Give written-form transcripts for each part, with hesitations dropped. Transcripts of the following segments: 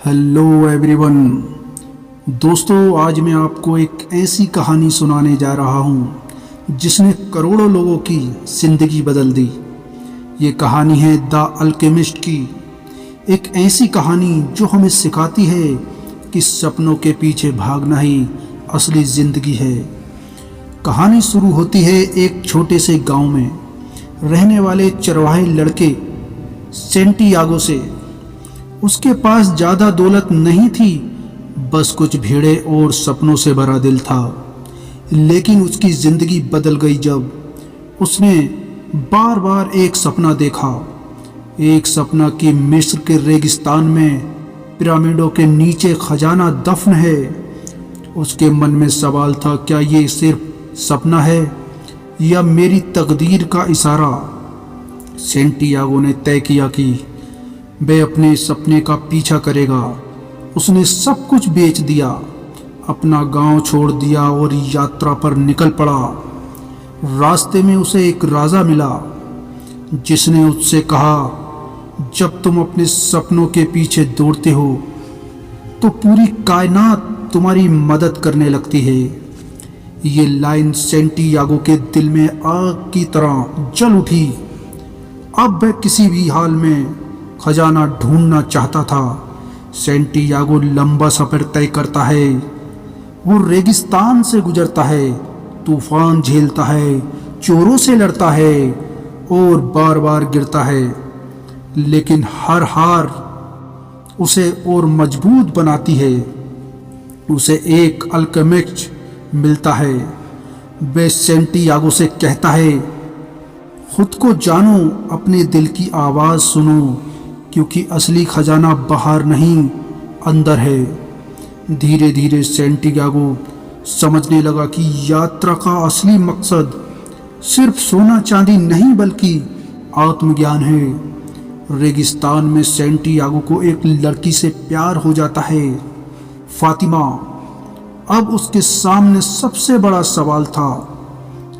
Hello everyone. दोस्तों, आज मैं आपको एक ऐसी कहानी सुनाने जा रहा हूँ जिसने करोड़ों लोगों की ज़िंदगी बदल दी। ये कहानी है द अल्केमिस्ट की। एक ऐसी कहानी जो हमें सिखाती है कि सपनों के पीछे भागना ही असली ज़िंदगी है। कहानी शुरू होती है एक छोटे से गांव में रहने वाले चरवाहे लड़के सेंटियागो से। उसके पास ज़्यादा दौलत नहीं थी, बस कुछ भेड़े और सपनों से भरा दिल था। लेकिन उसकी ज़िंदगी बदल गई जब उसने बार बार एक सपना देखा। एक सपना कि मिस्र के रेगिस्तान में पिरामिडों के नीचे खजाना दफन है। उसके मन में सवाल था, क्या ये सिर्फ सपना है या मेरी तकदीर का इशारा। सेंटियागो ने तय किया कि वह अपने सपने का पीछा करेगा। उसने सब कुछ बेच दिया, अपना गांव छोड़ दिया और यात्रा पर निकल पड़ा। रास्ते में उसे एक राजा मिला जिसने उससे कहा, जब तुम अपने सपनों के पीछे दौड़ते हो तो पूरी कायनात तुम्हारी मदद करने लगती है। ये लाइन सेंटियागो के दिल में आग की तरह जल उठी। अब वह किसी भी हाल में खजाना ढूंढना चाहता था। सेंटियागो लंबा सफर तय करता है। वो रेगिस्तान से गुजरता है, तूफान झेलता है, चोरों से लड़ता है और बार बार गिरता है। लेकिन हर हार उसे और मजबूत बनाती है। उसे एक अल्केमिस्ट मिलता है। वह सेंटियागो से कहता है, खुद को जानो, अपने दिल की आवाज़ सुनो, क्योंकि असली खजाना बाहर नहीं अंदर है। धीरे धीरे सेंटियागो समझने लगा कि यात्रा का असली मकसद सिर्फ सोना चांदी नहीं बल्कि आत्मज्ञान है। रेगिस्तान में सेंटियागो को एक लड़की से प्यार हो जाता है, फातिमा। अब उसके सामने सबसे बड़ा सवाल था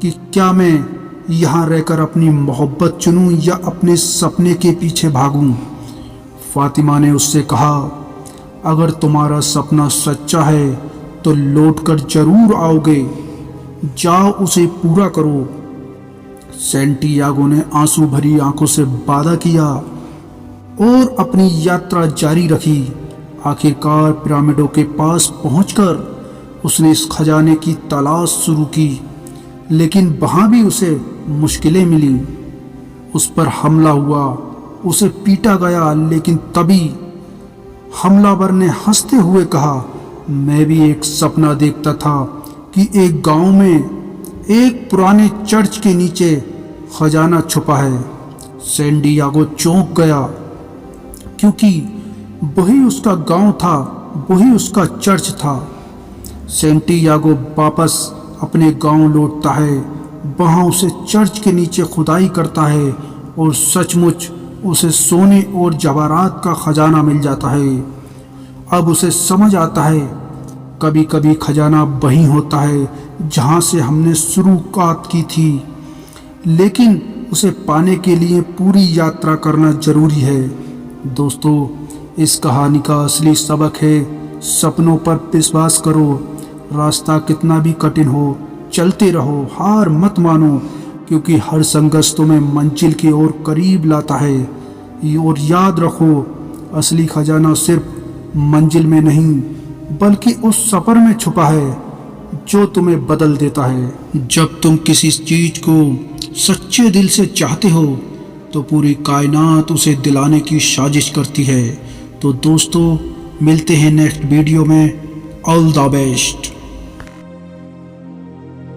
कि क्या मैं यहाँ रहकर अपनी मोहब्बत चुनूं या अपने सपने के पीछे भागूं। फातिमा ने उससे कहा, अगर तुम्हारा सपना सच्चा है तो लौटकर जरूर आओगे, जाओ उसे पूरा करो। सेंटियागो ने आंसू भरी आंखों से वादा किया और अपनी यात्रा जारी रखी। आखिरकार पिरामिडों के पास पहुंचकर उसने इस खजाने की तलाश शुरू की, लेकिन वहां भी उसे मुश्किलें मिली। उस पर हमला हुआ, उसे पीटा गया, लेकिन तभी हमलावर ने हंसते हुए कहा, मैं भी एक सपना देखता था कि एक गांव में एक पुराने चर्च के नीचे खजाना छुपा है। सेंटियागो चौंक गया, क्योंकि वही उसका गांव था, वही उसका चर्च था। सेंटियागो वापस अपने गांव लौटता है। वहाँ उसे चर्च के नीचे खुदाई करता है और सचमुच उसे सोने और जवाहरात का खजाना मिल जाता है। अब उसे समझ आता है, कभी कभी खजाना वही होता है जहाँ से हमने शुरुआत की थी, लेकिन उसे पाने के लिए पूरी यात्रा करना जरूरी है। दोस्तों, इस कहानी का असली सबक है, सपनों पर विश्वास करो। रास्ता कितना भी कठिन हो, चलते रहो, हार मत मानो, क्योंकि हर संघर्ष तुम्हें मंजिल की ओर करीब लाता है। और याद रखो, असली खजाना सिर्फ मंजिल में नहीं बल्कि उस सफर में छुपा है जो तुम्हें बदल देता है। जब तुम किसी चीज को सच्चे दिल से चाहते हो तो पूरी कायनात उसे दिलाने की साजिश करती है। तो दोस्तों, मिलते हैं नेक्स्ट वीडियो में। All the best.